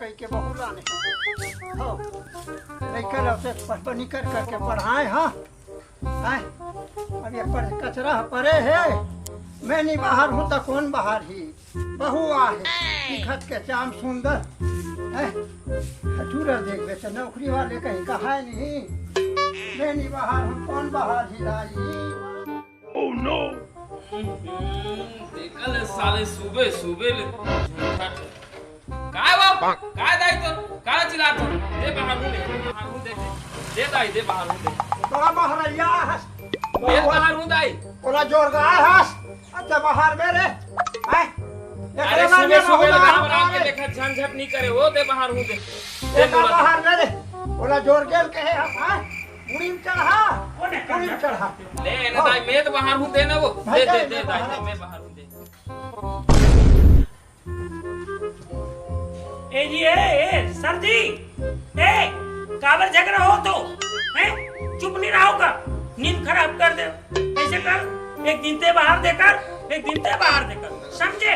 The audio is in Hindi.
कई के बहू लाने हो लड़का लौटे पढ़नी कर करके पढ़ाए। हाँ आए अब ये पर कचरा पड़े है। मैं नहीं बाहर हूँ तो कौन बाहर ही बहू आहे दिखत के चाम सुंदर है हटूरा देख बेटे नौकरी वाले कहीं कहा नहीं। मैं नहीं बाहर हूँ कौन बाहर ही लाई। ओह नो देखल साले सुबह सुबह काय बाप काय दाई तो काय चिल्लात दे बाहर हूं दे दाई दे बाहर हूं दे बड़ा बाहर या हस दे बाहर हूं दाई ओला जोर गा हस अच्छा बाहर मेरे है अरे सुबह सुबह घबरा के देखा झंझट नहीं करे वो दे बाहर हूं दे बाहर मेरे ओला जोर गेल कहे हम है उड़ीम चढ़ा उड़ीम चढ़ा ले ना दाई मैं तो बाहर हूं दे ना वो दे दे दे दाई मैं बाहर हूं दे। ए जी ए सर जी ए काबर झगड़ा हो तो हैं चुप नहीं रहोगा नींद खराब कर दे ऐसे कर एक दिन ते बाहर देकर एक दिन ते बाहर देकर समझे।